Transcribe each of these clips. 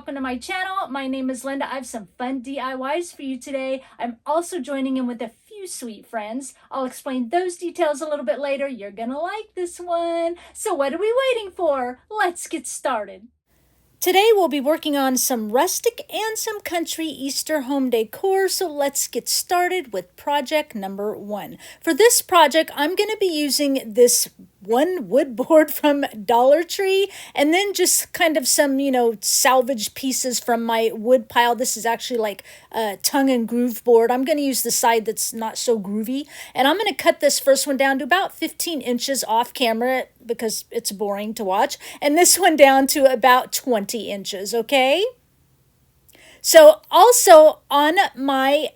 welcome to my channel. My name is Linda. I have some fun DIYs for you today. I'm also joining in with a few sweet friends. I'll explain those details a little bit later. You're gonna like this one. So what are we waiting for? Let's get started. Today we'll be working on some rustic and some country Easter home decor, so let's get started with project number 1. For this project, I'm going to be using this one wood board from Dollar Tree and then just kind of some, salvage pieces from my wood pile. This is actually like a tongue and groove board. I'm going to use the side that's not so groovy, and I'm going to cut this first one down to about 15 inches off camera because it's boring to watch, and this one down to about 20 inches, okay? So also on my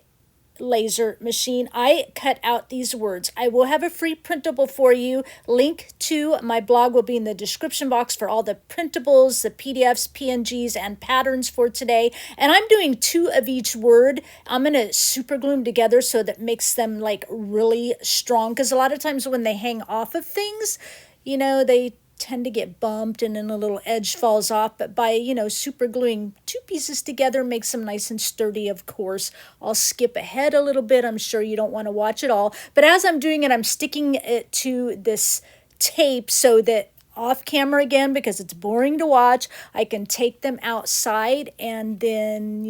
laser machine, I cut out these words. I will have a free printable for you. Link to my blog will be in the description box for all the printables, the PDFs, PNGs, and patterns for today. And I'm doing 2 of each word. I'm going to super glue them together so that makes them like really strong, because a lot of times when they hang off of things, they tend to get bumped and then a little edge falls off, but by super gluing 2 pieces together makes them nice and sturdy. Of course, I'll skip ahead a little bit. I'm sure you don't want to watch it all, but as I'm doing it, I'm sticking it to this tape so that off camera again, because it's boring to watch, I can take them outside and then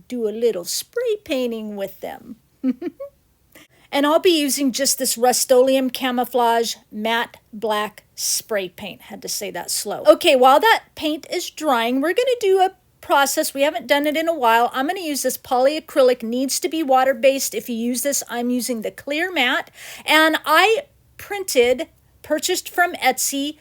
do a little spray painting with them. And I'll be using just this Rust-Oleum Camouflage Matte Black Spray Paint. Had to say that slow. Okay, while that paint is drying, we're going to do a process. We haven't done it in a while. I'm going to use this polyacrylic. Needs to be water-based. If you use this, I'm using the clear matte. And I purchased from Etsy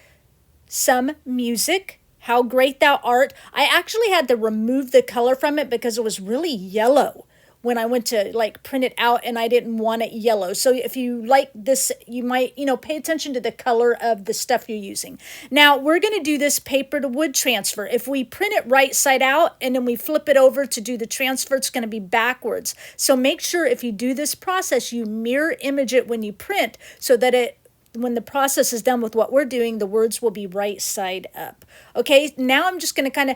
some music. How Great Thou Art. I actually had to remove the color from it because it was really yellow when I went to print it out, and I didn't want it yellow. So if you like this, you might, pay attention to the color of the stuff you're using. Now we're going to do this paper to wood transfer. If we print it right side out and then we flip it over to do the transfer, it's going to be backwards. So make sure if you do this process, you mirror image it when you print so that when the process is done with what we're doing, the words will be right side up. Okay, now I'm just going to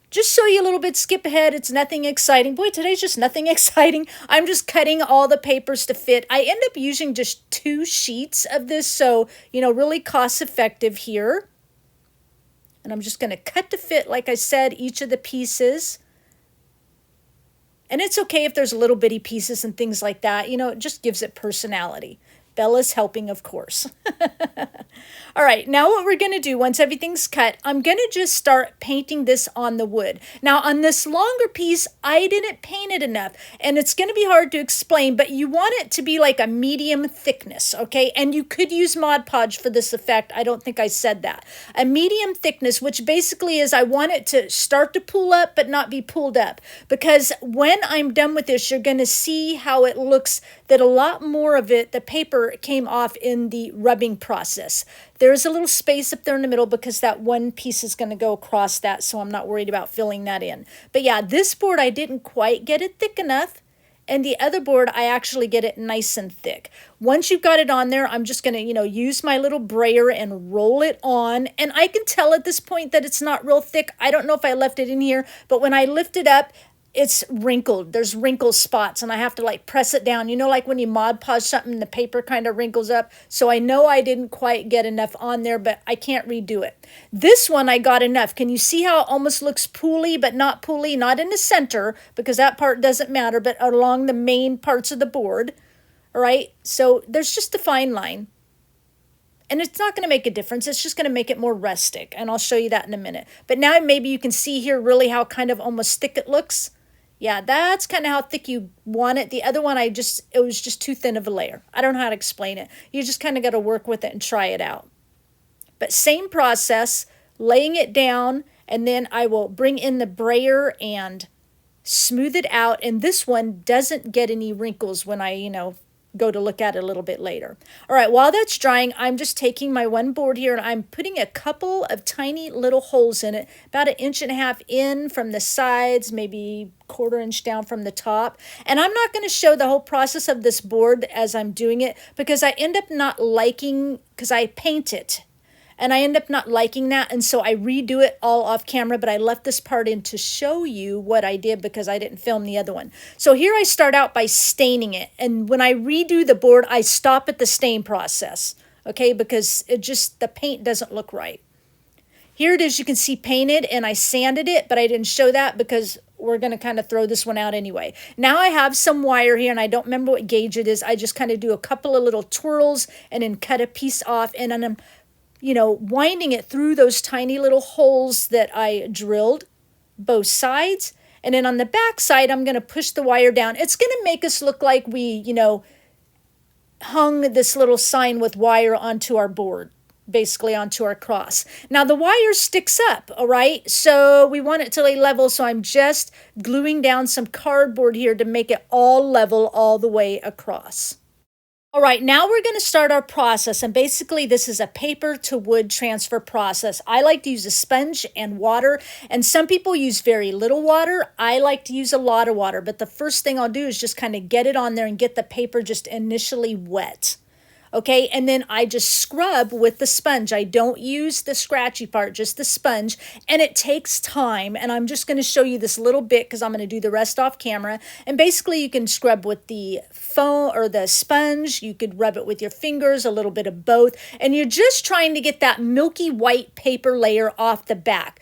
just show you a little bit, skip ahead. It's nothing exciting. Boy, today's just nothing exciting. I'm just cutting all the papers to fit. I end up using just 2 sheets of this, so, really cost effective here. And I'm just going to cut to fit, like I said, each of the pieces. And it's okay if there's little bitty pieces and things like that. It just gives it personality. Bella's helping, of course. All right, now what we're going to do once everything's cut, I'm going to just start painting this on the wood. Now on this longer piece, I didn't paint it enough, and it's going to be hard to explain, but you want it to be like a medium thickness, okay? And you could use Mod Podge for this effect. I don't think I said that. A medium thickness, which basically is I want it to start to pull up but not be pulled up, because when I'm done with this, you're going to see how it looks, that a lot more of it, the paper came off in the rubbing process. There's a little space up there in the middle because that one piece is going to go across that, so I'm not worried about filling that in. But yeah, this board I didn't quite get it thick enough, and the other board I actually get it nice and thick. Once you've got it on there, I'm just going to, use my little brayer and roll it on, and I can tell at this point that it's not real thick. I don't know if I left it in here, but when I lift it up, it's wrinkled. There's wrinkle spots, and I have to press it down. Like when you Mod Podge something, the paper kind of wrinkles up. So I know I didn't quite get enough on there, but I can't redo it. This one I got enough. Can you see how it almost looks pooly, but not pooly? Not in the center, because that part doesn't matter, but along the main parts of the board. All right, so there's just a fine line. And it's not going to make a difference. It's just going to make it more rustic, and I'll show you that in a minute. But now maybe you can see here really how kind of almost thick it looks. Yeah, that's kind of how thick you want it. The other one, it was just too thin of a layer. I don't know how to explain it. You just kind of got to work with it and try it out. But same process, laying it down, and then I will bring in the brayer and smooth it out. And this one doesn't get any wrinkles when I, go to look at it a little bit later. All right, while that's drying, I'm just taking my one board here and I'm putting a couple of tiny little holes in it, about 1.5 inches in from the sides, maybe 1/4 inch down from the top. And I'm not going to show the whole process of this board as I'm doing it because I end up not liking, because I paint it. And I end up not liking that, and so I redo it all off camera, but I left this part in to show you what I did because I didn't film the other one. So here I start out by staining it, and when I redo the board, I stop at the stain process, okay, because the paint doesn't look right. Here it is, you can see painted, and I sanded it, but I didn't show that because we're going to kind of throw this one out anyway. Now I have some wire here, and I don't remember what gauge it is. I just kind of do a couple of little twirls and then cut a piece off, and then I'm, winding it through those tiny little holes that I drilled, both sides. And then on the back side, I'm going to push the wire down. It's going to make us look like we, hung this little sign with wire onto our board, basically onto our cross. Now the wire sticks up, all right? So we want it to lay level, so I'm just gluing down some cardboard here to make it all level all the way across. All right, now we're going to start our process, and basically this is a paper to wood transfer process. I like to use a sponge and water, and some people use very little water. I like to use a lot of water, but the first thing I'll do is just kind of get it on there and get the paper just initially wet. Okay, and then I just scrub with the sponge. I don't use the scratchy part, just the sponge, and it takes time, and I'm just going to show you this little bit because I'm going to do the rest off camera. And basically you can scrub with the foam or the sponge, you could rub it with your fingers, a little bit of both, and you're just trying to get that milky white paper layer off the back.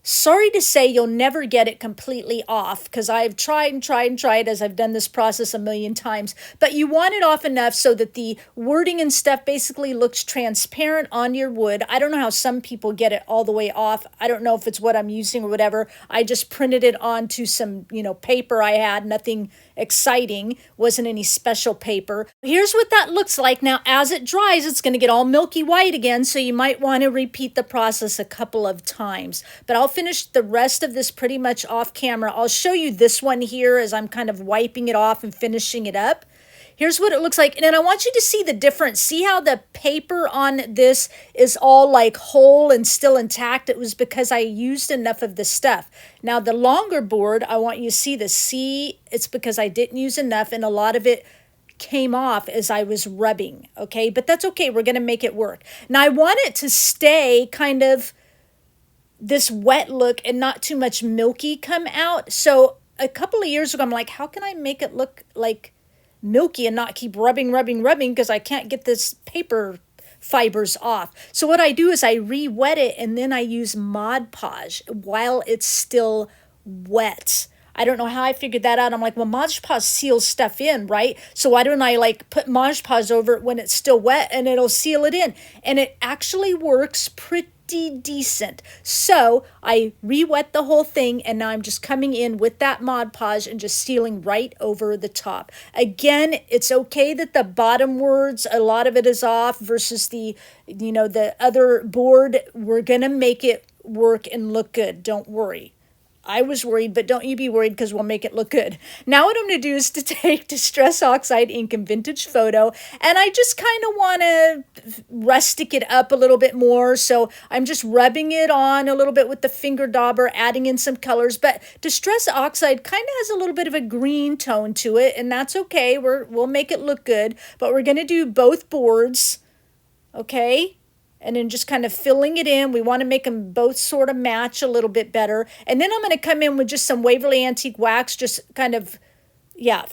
Sorry to say you'll never get it completely off because I've tried and tried and tried as I've done this process a million times. But you want it off enough so that the wording and stuff basically looks transparent on your wood. I don't know how some people get it all the way off. I don't know if it's what I'm using or whatever. I just printed it onto some, paper I had, nothing exciting, wasn't any special paper. Here's what that looks like. Now, as it dries, it's going to get all milky white again, so you might want to repeat the process a couple of times. But I'll finish the rest of this pretty much off camera. I'll show you this one here as I'm kind of wiping it off and finishing it up. Here's what it looks like. And then I want you to see the difference. See how the paper on this is all like whole and still intact? It was because I used enough of the stuff. Now the longer board, I want you to see this. See, it's because I didn't use enough and a lot of it came off as I was rubbing. Okay, but that's okay. We're going to make it work. Now I want it to stay kind of this wet look and not too much milky come out. So a couple of years ago, I'm like, how can I make it look like milky and not keep rubbing because I can't get this paper fibers off. So what I do is I re-wet it and then I use Mod Podge while it's still wet. I don't know how I figured that out. I'm like, well, Mod Podge seals stuff in, right? So why don't I put Mod Podge over it when it's still wet and it'll seal it in? And it actually works pretty decent. So I re-wet the whole thing and now I'm just coming in with that Mod Podge and just sealing right over the top. Again, it's okay that the bottom words, a lot of it is off versus the other board. We're gonna make it work and look good. Don't worry. I was worried, but don't you be worried because we'll make it look good. Now what I'm going to do is to take Distress Oxide ink and Vintage Photo, and I just kind of want to rustic it up a little bit more. So I'm just rubbing it on a little bit with the finger dauber, adding in some colors. But Distress Oxide kind of has a little bit of a green tone to it, and that's okay. We'll make it look good, but we're going to do both boards, okay? And then just kind of filling it in. We want to make them both sort of match a little bit better. And then I'm going to come in with just some Waverly Antique Wax, just kind of, yeah,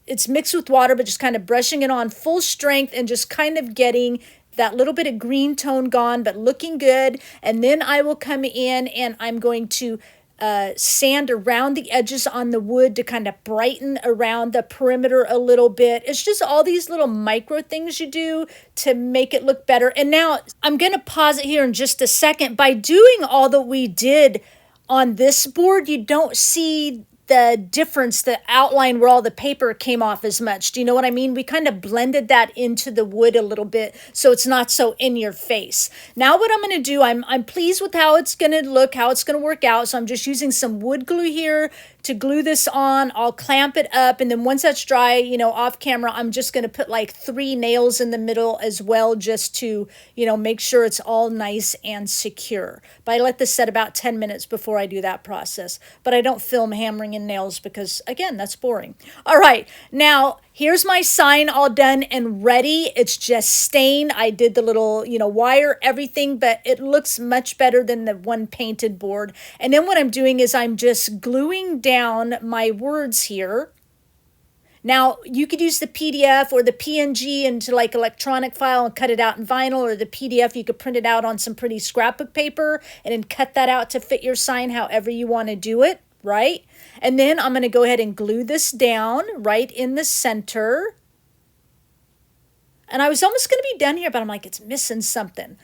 it's mixed with water, but just kind of brushing it on full strength and just kind of getting that little bit of green tone gone, but looking good. And then I will come in and I'm going to sand around the edges on the wood to kind of brighten around the perimeter a little bit. It's just all these little micro things you do to make it look better. And now I'm going to pause it here in just a second. By doing all that we did on this board, you don't see the difference, the outline where all the paper came off as much. Do you know what I mean? We kind of blended that into the wood a little bit so it's not so in your face. Now what I'm going to do, I'm pleased with how it's going to look, how it's going to work out. So I'm just using some wood glue here to glue this on. I'll clamp it up, and then once that's dry, off camera, I'm just going to put like 3 nails in the middle as well, just to, make sure it's all nice and secure. But I let this set about 10 minutes before I do that process. But I don't film hammering painting nails because, again, that's boring. All right, now here's my sign all done and ready. It's just stained. I did the little, wire, everything, but it looks much better than the one painted board. And then what I'm doing is I'm just gluing down my words here. Now, you could use the PDF or the PNG into like electronic file and cut it out in vinyl, or the PDF, you could print it out on some pretty scrapbook paper and then cut that out to fit your sign however you want to do it, right? And then I'm going to go ahead and glue this down right in the center. And I was almost going to be done here, but I'm like, it's missing something.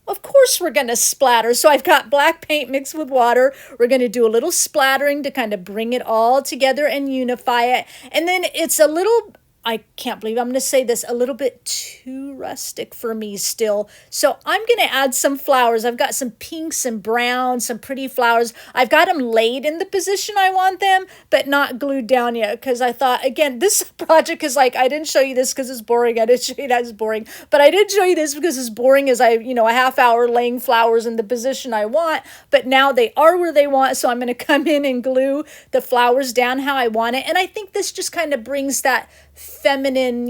Of course we're going to splatter. So I've got black paint mixed with water. We're going to do a little splattering to kind of bring it all together and unify it. And then it's a little, I can't believe I'm going to say this, a little bit too rustic for me still. So I'm going to add some flowers. I've got some pinks and browns, some pretty flowers. I've got them laid in the position I want them, but not glued down yet, because I thought, again, this project is like, I didn't show you this because it's boring. I didn't show you that it's boring, but I did show you this because it's boring as a half hour laying flowers in the position I want, but now they are where they want. So I'm going to come in and glue the flowers down how I want it. And I think this just kind of brings that feminine,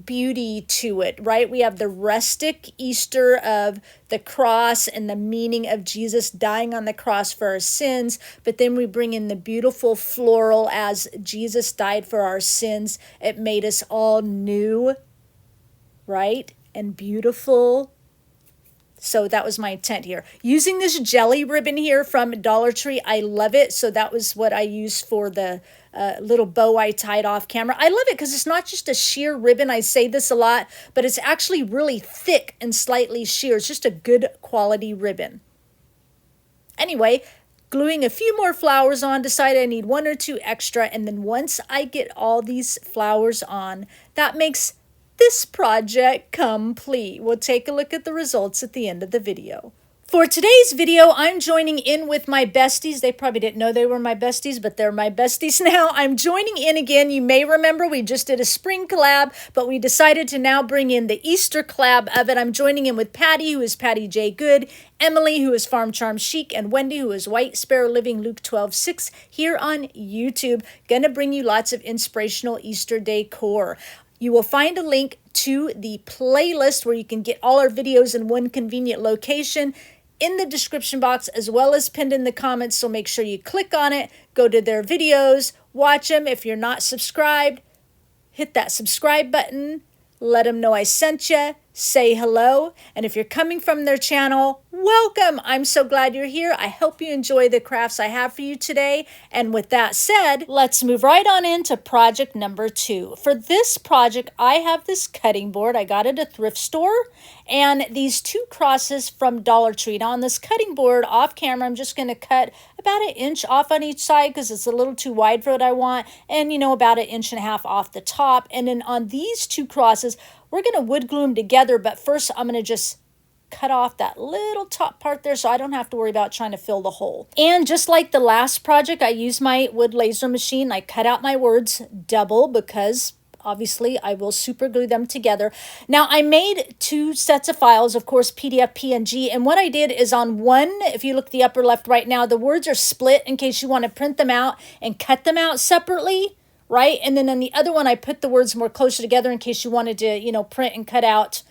beauty to it, right? We have the rustic Easter of the cross and the meaning of Jesus dying on the cross for our sins, but then we bring in the beautiful floral as Jesus died for our sins. It made us all new, right? And beautiful. So that was my intent here. Using this jelly ribbon here from Dollar Tree, I love it. So that was what I used for the little bow I tied off camera. I love it because it's not just a sheer ribbon. I say this a lot, but it's actually really thick and slightly sheer. It's just a good quality ribbon. Anyway, gluing a few more flowers on, decided I need 1 or 2 extra. And then once I get all these flowers on, that makes this project complete. We'll take a look at the results at the end of the video. For today's video, I'm joining in with my besties. They probably didn't know they were my besties, but they're my besties now. I'm joining in again. You may remember we just did a spring collab, but we decided to now bring in the Easter collab of it. I'm joining in with Patti, who is Patti J. Good, Emily, who is Farm Charm Chic, and Wendy, who is White Sparrow Living Luke 12:6 here on YouTube. Gonna bring you lots of inspirational Easter decor. You will find a link to the playlist where you can get all our videos in one convenient location in the description box, as well as pinned in the comments. So make sure you click on it, go to their videos, watch them. If you're not subscribed, hit that subscribe button. Let them know I sent you. Say hello. And if you're coming from their channel, welcome. I'm so glad you're here. I hope you enjoy the crafts I have for you today. And with that said, let's move right on into project number 2. For this project, I have this cutting board. I got it at a thrift store. And these 2 crosses from Dollar Tree. Now on this cutting board, off camera, I'm just going to cut about 1 inch off on each side because it's a little too wide for what I want. And, about 1.5 inches off the top. And then on these 2 crosses, we're going to wood glue them together, but first I'm going to just cut off that little top part there so I don't have to worry about trying to fill the hole. And just like the last project, I used my wood laser machine. I cut out my words double because obviously I will super glue them together. Now I made 2 sets of files, of course, PDF, PNG, and what I did is on one, if you look the upper left right now, the words are split in case you want to print them out and cut them out separately. Right? And then on the other one, I put the words more closer together in case you wanted to, print and cut out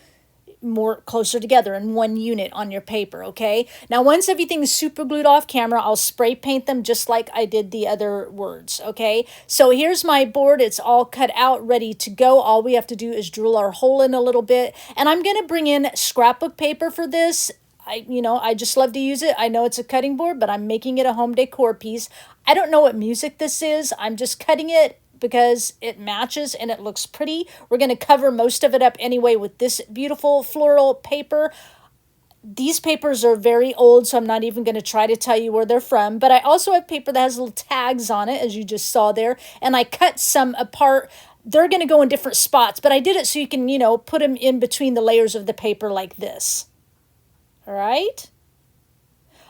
more closer together in one unit on your paper, okay? Now, once everything's super glued off camera, I'll spray paint them just like I did the other words, okay? So here's my board. It's all cut out, ready to go. All we have to do is drill our hole in a little bit. And I'm going to bring in scrapbook paper for this. I just love to use it. I know it's a cutting board, but I'm making it a home decor piece. I don't know what music this is. I'm just cutting it because it matches and it looks pretty. We're going to cover most of it up anyway with this beautiful floral paper. These papers are very old, so I'm not even going to try to tell you where they're from. But I also have paper that has little tags on it, as you just saw there. And I cut some apart. They're going to go in different spots, but I did it so you can, put them in between the layers of the paper like this. All right?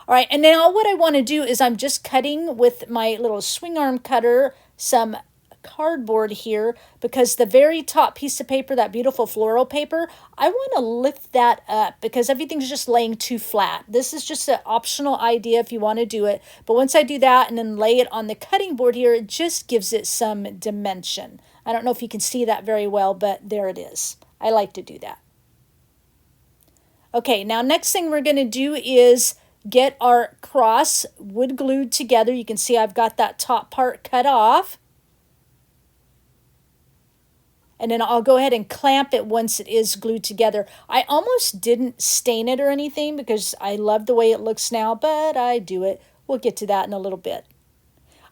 All right, and now what I want to do is I'm just cutting with my little swing arm cutter some cardboard here because the very top piece of paper, that beautiful floral paper, I want to lift that up because everything's just laying too flat. This is just an optional idea if you want to do it. But once I do that and then lay it on the cutting board here, it just gives it some dimension. I don't know if you can see that very well, but there it is. I like to do that. Okay, now next thing we're going to do is get our cross wood glued together. You can see I've got that top part cut off. And then I'll go ahead and clamp it once it is glued together. I almost didn't stain it or anything because I love the way it looks now, but I do it. We'll get to that in a little bit.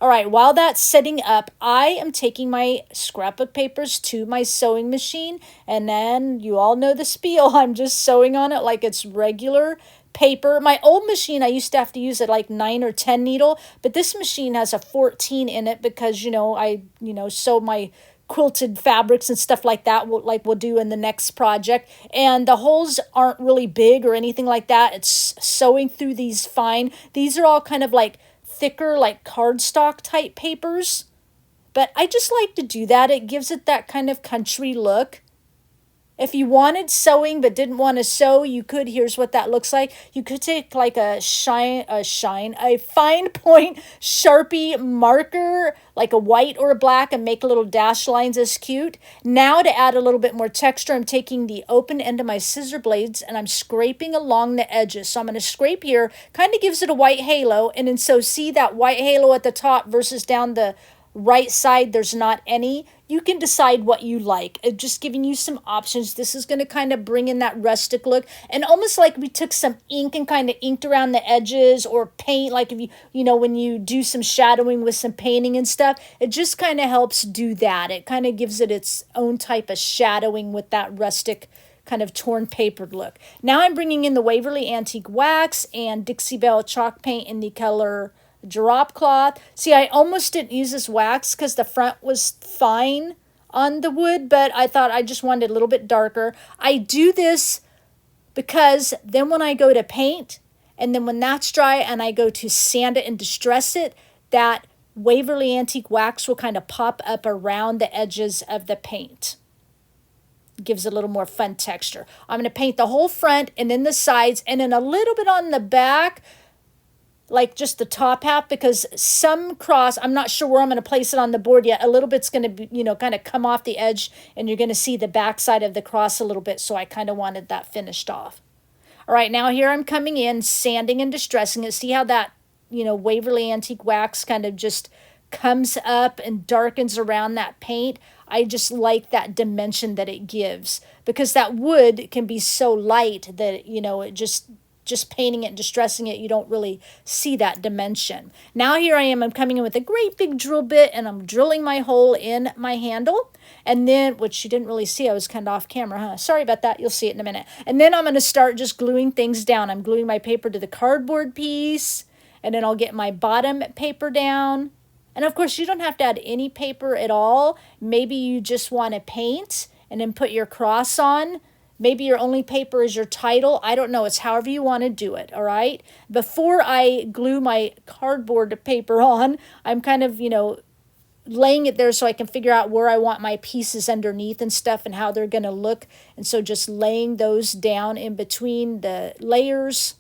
All right, while that's setting up, I am taking my scrapbook papers to my sewing machine, and then you all know the spiel. I'm just sewing on it like it's regular paper. My old machine, I used to have to use it like 9 or 10 needle, but this machine has a 14 in it because, I sew my quilted fabrics and stuff like that, like we'll do in the next project. And the holes aren't really big or anything like that. It's sewing through these fine. These are all kind of like thicker, like cardstock type papers. But I just like to do that. It gives it that kind of country look. If you wanted sewing but didn't want to sew, you could. Here's what that looks like. You could take like a fine point Sharpie marker, like a white or a black, and make little dash lines as cute. Now to add a little bit more texture, I'm taking the open end of my scissor blades and I'm scraping along the edges. So I'm going to scrape here, kind of gives it a white halo. And then so see that white halo at the top versus down the right side, there's not any. You can decide what you like. It's just giving you some options. This is going to kind of bring in that rustic look, and almost like we took some ink and kind of inked around the edges, or paint, like if when you do some shadowing with some painting and stuff, it just kind of helps do that. It kind of gives it its own type of shadowing with that rustic kind of torn papered look. Now I'm bringing in the Waverly Antique Wax and Dixie Belle chalk paint in the color drop cloth. See, I almost didn't use this wax because the front was fine on the wood, but I thought I just wanted a little bit darker. I do this because then when I go to paint, and then when that's dry and I go to sand it and distress it, that Waverly Antique Wax will kind of pop up around the edges of the paint. Gives a little more fun texture. I'm going to paint the whole front and then the sides and then a little bit on the back, like just the top half, because some cross, I'm not sure where I'm going to place it on the board yet. A little bit's going to be, kind of come off the edge, and you're going to see the back side of the cross a little bit, so I kind of wanted that finished off. All right, now here I'm coming in, sanding and distressing it. See how that, Waverly Antique Wax kind of just comes up and darkens around that paint? I just like that dimension that it gives, because that wood can be so light that, it just painting it and distressing it, you don't really see that dimension. Now here I am, I'm coming in with a great big drill bit and I'm drilling my hole in my handle. And then, which you didn't really see, I was kind of off camera, huh? Sorry about that, you'll see it in a minute. And then I'm going to start just gluing things down. I'm gluing my paper to the cardboard piece, and then I'll get my bottom paper down. And of course, you don't have to add any paper at all. Maybe you just want to paint and then put your cross on. Maybe your only paper is your title. I don't know. It's however you want to do it, all right? Before I glue my cardboard paper on, I'm kind of, laying it there so I can figure out where I want my pieces underneath and stuff and how they're going to look. And so just laying those down in between the layers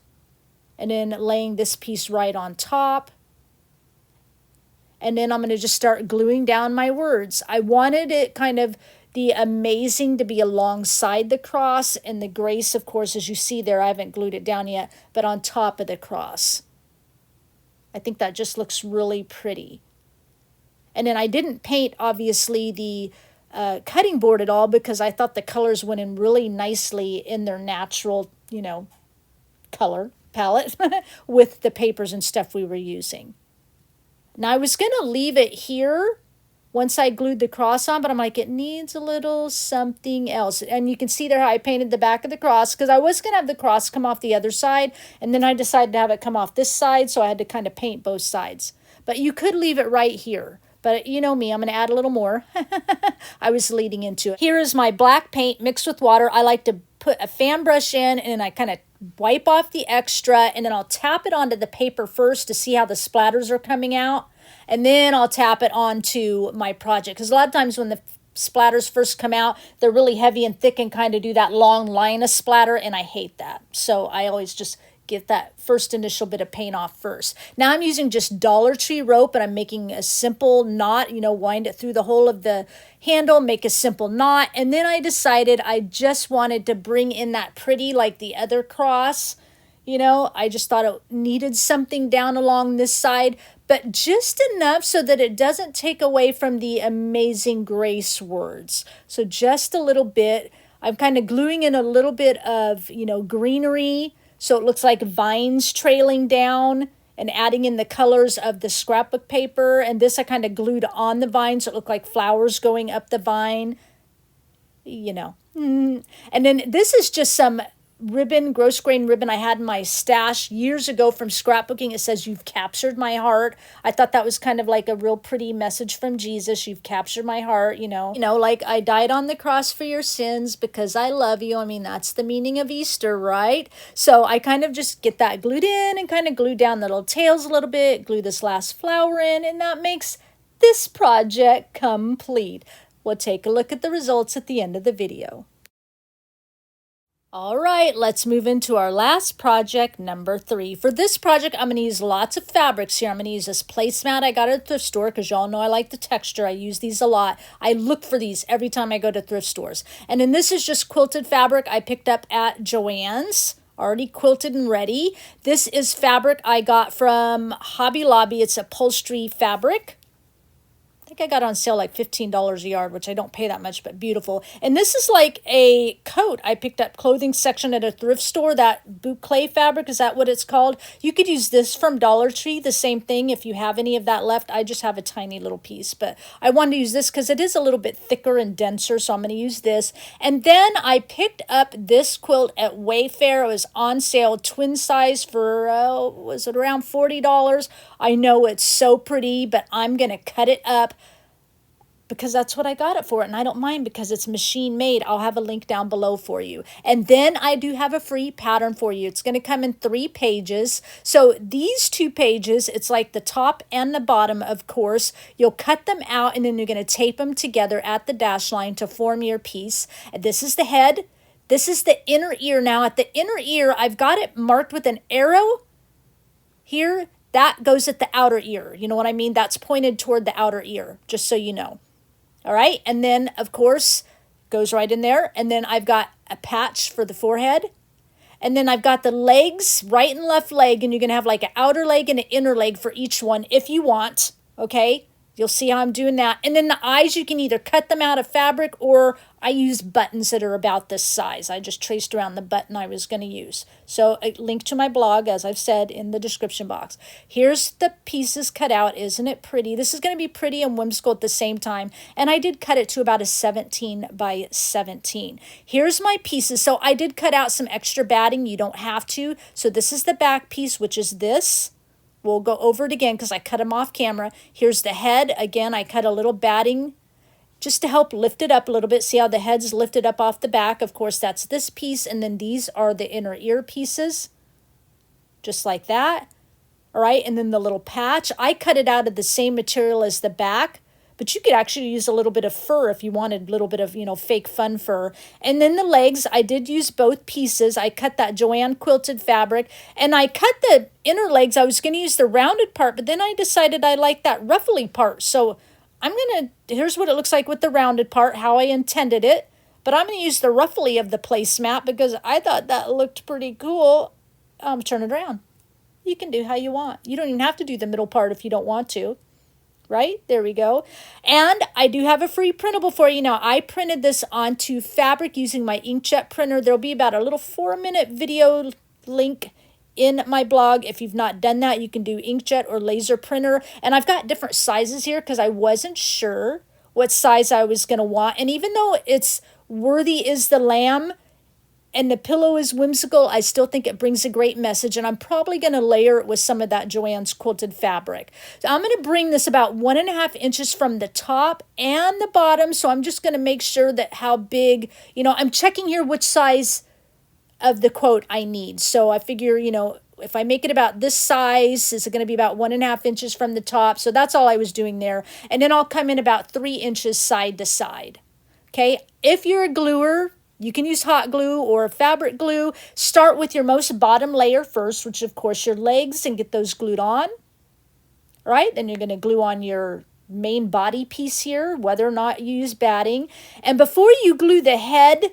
and then laying this piece right on top. And then I'm going to just start gluing down my words. I wanted it kind of the amazing to be alongside the cross, and the grace, of course, as you see there, I haven't glued it down yet, but on top of the cross. I think that just looks really pretty. And then I didn't paint, obviously, the cutting board at all because I thought the colors went in really nicely in their natural, color palette with the papers and stuff we were using. Now, I was going to leave it here once I glued the cross on, but I'm like, it needs a little something else. And you can see there how I painted the back of the cross, because I was going to have the cross come off the other side, and then I decided to have it come off this side, so I had to kind of paint both sides. But you could leave it right here. But you know me, I'm going to add a little more. I was leading into it. Here is my black paint mixed with water. I like to put a fan brush in, and I kind of wipe off the extra, and then I'll tap it onto the paper first to see how the splatters are coming out. And then I'll tap it onto my project. Because a lot of times when the splatters first come out, they're really heavy and thick and kind of do that long line of splatter, and I hate that. So I always just get that first initial bit of paint off first. Now I'm using just Dollar Tree rope, and I'm making a simple knot, you know, wind it through the hole of the handle, make a simple knot. And then I decided I just wanted to bring in that pretty, like the other cross. You know, I just thought it needed something down along this side, but just enough so that it doesn't take away from the amazing grace words. So just a little bit. I'm kind of gluing in a little bit of, you know, greenery, so it looks like vines trailing down, and adding in the colors of the scrapbook paper. And this I kind of glued on the vine, so it looked like flowers going up the vine, you know. And then this is just some ribbon, gross grain ribbon I had in my stash years ago from scrapbooking. It says, "You've captured my heart." I thought that was kind of like a real pretty message from Jesus. You've captured my heart, you know. Like I died on the cross for your sins because I love you. I mean, that's the meaning of Easter, right? So I kind of just get that glued in and kind of glue down the little tails a little bit, glue this last flower in, and that makes this project complete. We'll take a look at the results at the end of the video. All right, let's move into our last project, number 3. For this project, I'm going to use lots of fabrics here. I'm going to use this placemat I got at the thrift store because y'all know I like the texture. I use these a lot. I look for these every time I go to thrift stores. And then this is just quilted fabric I picked up at Joann's, already quilted and ready. This is fabric I got from Hobby Lobby. It's upholstery fabric. I think I got on sale like $15 a yard, which I don't pay that much, but beautiful. And this is like a coat I picked up, clothing section at a thrift store, that boucle fabric, is that what it's called? You could use this from Dollar Tree, the same thing if you have any of that left. I just have a tiny little piece, but I wanted to use this because it is a little bit thicker and denser, so I'm going to use this. And then I picked up this quilt at Wayfair. It was on sale, twin size for, was it around $40? I know it's so pretty, but I'm going to cut it up because that's what I got it for, and I don't mind because it's machine made. I'll have a link down below for you. And then I do have a free pattern for you. It's going to come in 3 pages. So these 2 pages, it's like the top and the bottom, of course. You'll cut them out, and then you're going to tape them together at the dash line to form your piece. And this is the head. This is the inner ear. Now at the inner ear, I've got it marked with an arrow here. That goes at the outer ear. You know what I mean? That's pointed toward the outer ear, just so you know. All right, and then, of course, goes right in there. And then I've got a patch for the forehead. And then I've got the legs, right and left leg, and you're going to have like an outer leg and an inner leg for each one if you want, okay? You'll see how I'm doing that. And then the eyes, you can either cut them out of fabric, or I use buttons that are about this size. I just traced around the button I was going to use. So a link to my blog, as I've said, in the description box. Here's the pieces cut out. Isn't it pretty? This is going to be pretty and whimsical at the same time. And I did cut it to about a 17 by 17. Here's my pieces. So I did cut out some extra batting. You don't have to. So this is the back piece, which is this. We'll go over it again because I cut them off camera. Here's the head. Again, I cut a little batting just to help lift it up a little bit. See how the head's lifted up off the back? Of course, that's this piece. And then these are the inner ear pieces, just like that. All right, and then the little patch. I cut it out of the same material as the back, but you could actually use a little bit of fur if you wanted a little bit of, fake fun fur. And then the legs, I did use both pieces. I cut that Joann quilted fabric, and I cut the inner legs. I was going to use the rounded part, but then I decided I like that ruffly part. So here's what it looks like with the rounded part, how I intended it. But I'm going to use the ruffly of the placemat because I thought that looked pretty cool. Turn it around. You can do how you want. You don't even have to do the middle part if you don't want to. Right? There we go. And I do have a free printable for you. Now, I printed this onto fabric using my inkjet printer. There'll be about a little 4-minute video link in my blog. If you've not done that, you can do inkjet or laser printer. And I've got different sizes here because I wasn't sure what size I was going to want. And even though it's worthy is the lamb and the pillow is whimsical, I still think it brings a great message, and I'm probably going to layer it with some of that Joann's quilted fabric. So I'm going to bring this about 1.5 inches from the top and the bottom, so I'm just going to make sure that how big, I'm checking here which size of the quote I need. So I figure, if I make it about this size, is it going to be about 1.5 inches from the top? So that's all I was doing there. And then I'll come in about 3 inches side to side. Okay, if you're a gluer, you can use hot glue or fabric glue. Start with your most bottom layer first, which of course your legs, and get those glued on. All right, then you're going to glue on your main body piece here, whether or not you use batting. And before you glue the head,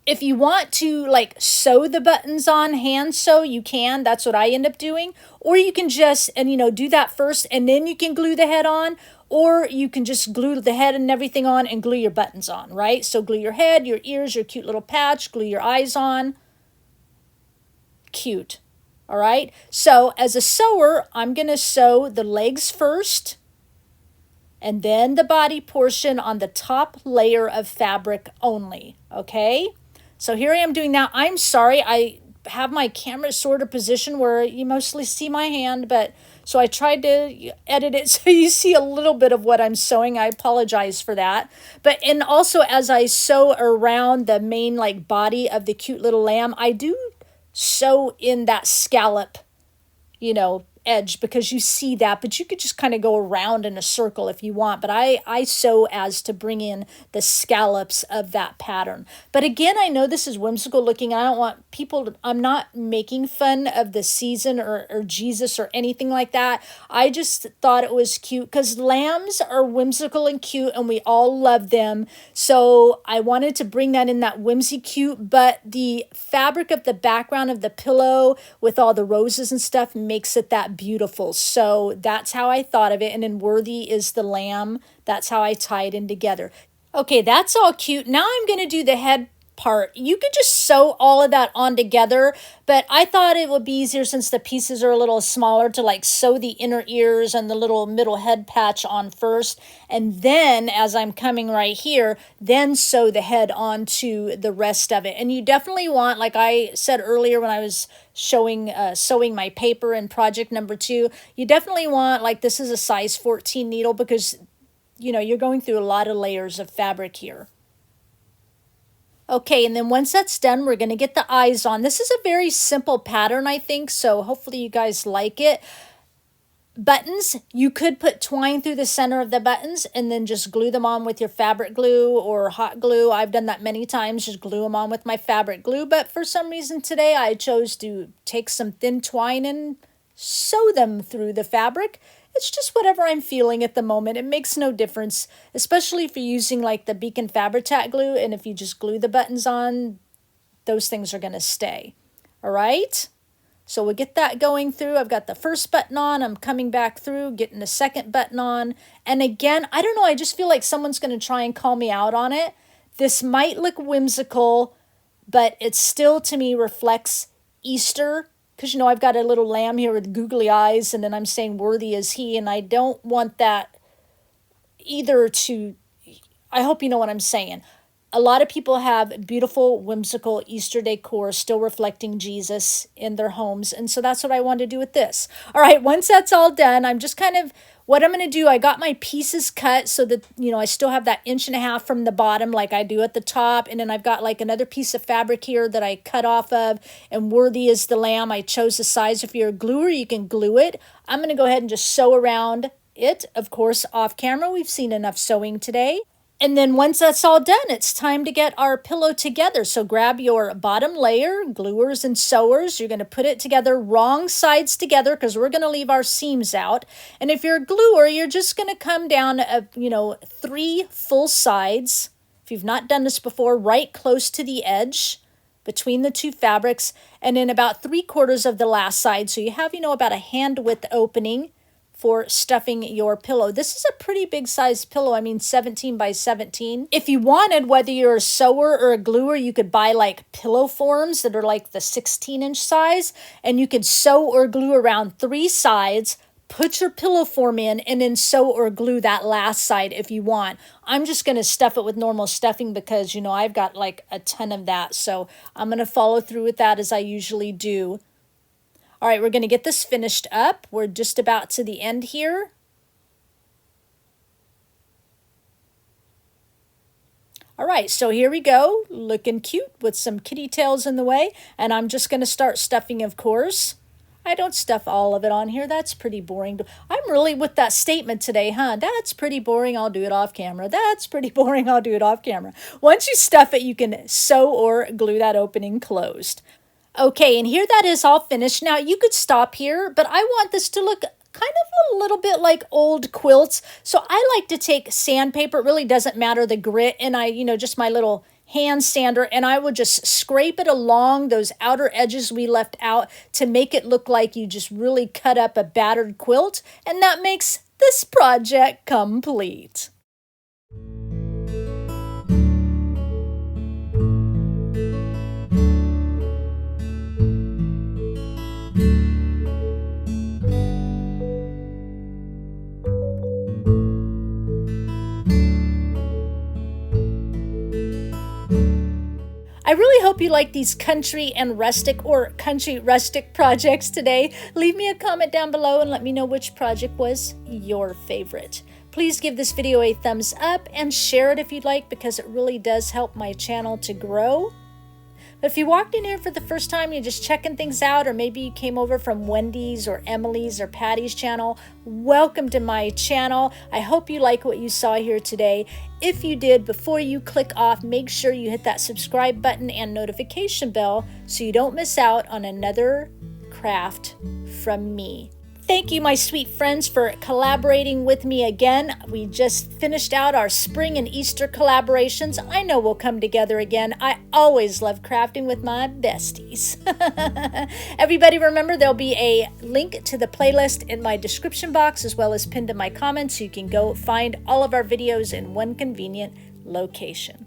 if you want to like sew the buttons on, hand sew, you can. That's what I end up doing. Or you can just, and do that first and then you can glue the head on. Or you can just glue the head and everything on and glue your buttons on, right? So glue your head, your ears, your cute little patch, glue your eyes on. Cute. All right. So as a sewer, I'm going to sew the legs first and then the body portion on the top layer of fabric only. Okay. So here I am doing that. I'm sorry. I have my camera sort of positioned where you mostly see my hand, but so I tried to edit it so you see a little bit of what I'm sewing. I apologize for that. And also as I sew around the main like body of the cute little lamb, I do sew in that scallop, edge, because you see that, but you could just kind of go around in a circle if you want. But I sew as to bring in the scallops of that pattern. But again, I know this is whimsical looking. I don't want people to, I'm not making fun of the season or Jesus or anything like that. I just thought it was cute because lambs are whimsical and cute and we all love them. So I wanted to bring that in, that whimsy cute, but the fabric of the background of the pillow with all the roses and stuff makes it that beautiful. So that's how I thought of it. And then worthy is the lamb. That's how I tie it in together. Okay, that's all cute. Now I'm going to do the head part. You could just sew all of that on together, but I thought it would be easier since the pieces are a little smaller to like sew the inner ears and the little middle head patch on first. And then as I'm coming right here, then sew the head onto the rest of it. And you definitely want, like I said earlier when I was showing sewing my paper in project number 2, you definitely want, like, this is a size 14 needle because you're going through a lot of layers of fabric here. Okay, and then once that's done, we're going to get the eyes on. This is a very simple pattern, I think, so hopefully you guys like it. Buttons, you could put twine through the center of the buttons and then just glue them on with your fabric glue or hot glue. I've done that many times, just glue them on with my fabric glue. But for some reason today, I chose to take some thin twine and sew them through the fabric. It's just whatever I'm feeling at the moment. It makes no difference, especially if you're using like the Beacon Fabri-Tac glue. And if you just glue the buttons on, those things are going to stay. All right. So we'll get that going through. I've got the first button on. I'm coming back through, getting the second button on. And again, I don't know. I just feel like someone's going to try and call me out on it. This might look whimsical, but it still, to me, reflects Easter. Because, I've got a little lamb here with googly eyes, and then I'm saying worthy is he, and I don't want that either to, I hope you know what I'm saying. A lot of people have beautiful, whimsical Easter decor still reflecting Jesus in their homes, and so that's what I want to do with this. All right, once that's all done, I'm just kind of, what I'm going to do, I got my pieces cut so that, I still have that 1.5 inches from the bottom like I do at the top. And then I've got like another piece of fabric here that I cut off of, and worthy is the lamb. I chose the size. If you're a gluer, you can glue it. I'm going to go ahead and just sew around it. Of course, off camera, we've seen enough sewing today. And then once that's all done, it's time to get our pillow together. So grab your bottom layer, gluers and sewers. You're going to put it together wrong sides together because we're going to leave our seams out. And if you're a gluer, you're just going to come down, 3 full sides. If you've not done this before, right close to the edge between the 2 fabrics. And then about 3/4 of the last side. So you have, about a hand width opening for stuffing your pillow. This is a pretty big size pillow. 17 by 17. If you wanted, whether you're a sewer or a gluer, you could buy like pillow forms that are like the 16-inch size, and you could sew or glue around 3 sides, put your pillow form in, and then sew or glue that last side if you want. I'm just going to stuff it with normal stuffing because, I've got like a ton of that. So I'm going to follow through with that as I usually do. All right, we're going to get this finished up. We're just about to the end here. All right, so here we go, looking cute with some kitty tails in the way, and I'm just going to start stuffing, of course. I don't stuff all of it on here. That's pretty boring. I'm really with that statement today, huh? That's pretty boring. I'll do it off camera. That's pretty boring. I'll do it off camera. Once you stuff it, you can sew or glue that opening closed. Okay, and here that is all finished. Now, you could stop here, but I want this to look kind of a little bit like old quilts. So I like to take sandpaper. It really doesn't matter the grit. And just my little hand sander, and I would just scrape it along those outer edges we left out to make it look like you just really cut up a battered quilt. And that makes this project complete. I really hope you like these country rustic projects today. Leave me a comment down below and let me know which project was your favorite. Please give this video a thumbs up and share it if you'd like, because it really does help my channel to grow. But if you walked in here for the first time, you're just checking things out, or maybe you came over from Wendy's or Emily's or Patti's channel, welcome to my channel. I hope you like what you saw here today. If you did, before you click off, make sure you hit that subscribe button and notification bell so you don't miss out on another craft from me. Thank you, my sweet friends, for collaborating with me again. We just finished out our spring and Easter collaborations. I know we'll come together again. I always love crafting with my besties. Everybody remember, there'll be a link to the playlist in my description box, as well as pinned to my comments, so you can go find all of our videos in one convenient location.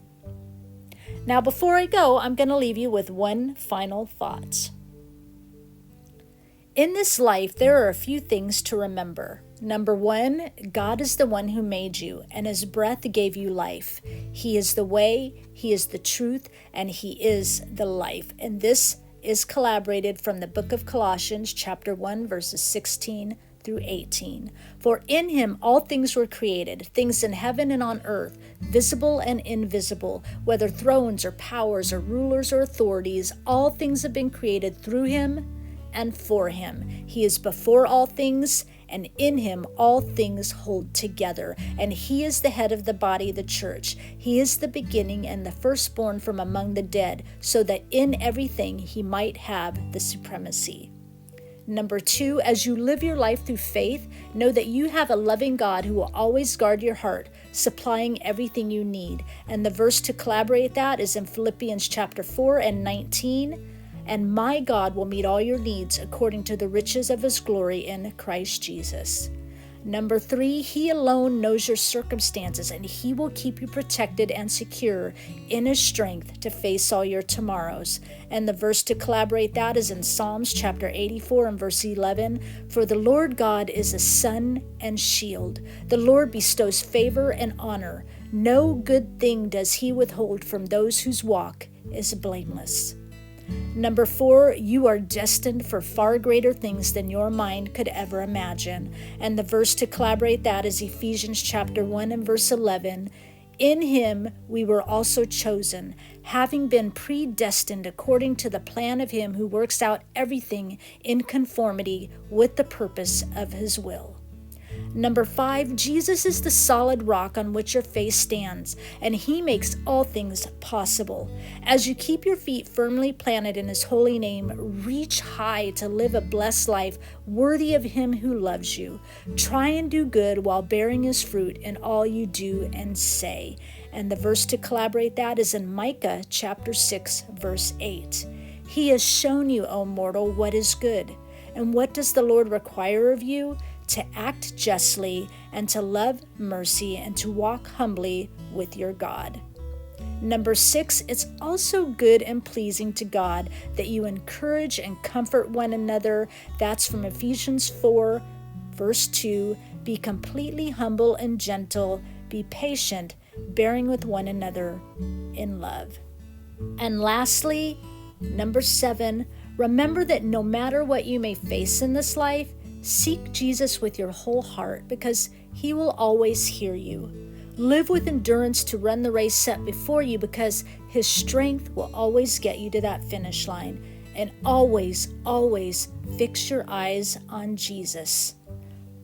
Now, before I go, I'm going to leave you with one final thought. In this life, there are a few things to remember. Number one, God is the one who made you, and his breath gave you life. He is the way, he is the truth, and he is the life. And this is collaborated from the book of Colossians, chapter 1, verses 16 through 18. For in him all things were created, things in heaven and on earth, visible and invisible, whether thrones or powers or rulers or authorities, all things have been created through him and for him. He is before all things, and in him all things hold together. And he is the head of the body, the church. He is the beginning and the firstborn from among the dead, so that in everything he might have the supremacy. Number two, as you live your life through faith, know that you have a loving God who will always guard your heart, supplying everything you need. And the verse to collaborate that is in Philippians chapter 4 and 19. And my God will meet all your needs according to the riches of his glory in Christ Jesus. Number three, he alone knows your circumstances, and he will keep you protected and secure in his strength to face all your tomorrows. And the verse to collaborate that is in Psalms chapter 84 and verse 11. For the Lord God is a sun and shield. The Lord bestows favor and honor. No good thing does he withhold from those whose walk is blameless. Number four, you are destined for far greater things than your mind could ever imagine. And the verse to collaborate that is Ephesians chapter 1 and verse 11. In him we were also chosen, having been predestined according to the plan of him who works out everything in conformity with the purpose of his will. Number five, Jesus is the solid rock on which your faith stands, and he makes all things possible. As you keep your feet firmly planted in his holy name, reach high to live a blessed life worthy of him who loves you. Try and do good while bearing his fruit in all you do and say. And the verse to collaborate that is in Micah chapter 6, verse 8. He has shown you, O mortal, what is good. And what does the Lord require of you? To act justly, and to love mercy, and to walk humbly with your God. Number six, it's also good and pleasing to God that you encourage and comfort one another. That's from Ephesians 4, verse 2. Be completely humble and gentle. Be patient, bearing with one another in love. And lastly, number seven, remember that no matter what you may face in this life, seek Jesus with your whole heart, because he will always hear you. Live with endurance to run the race set before you, because His strength will always get you to that finish line. And always, always fix your eyes on Jesus.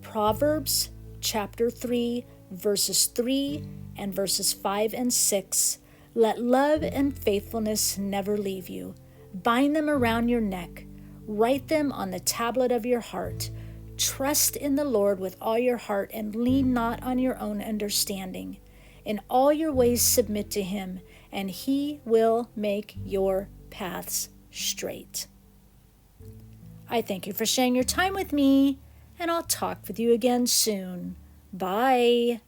Proverbs chapter 3, verses 3 and verses 5 and 6. Let love and faithfulness never leave you. Bind them around your neck. Write them on the tablet of your heart. Trust in the Lord with all your heart and lean not on your own understanding. In all your ways submit to Him, and He will make your paths straight. I thank you for sharing your time with me, and I'll talk with you again soon. Bye.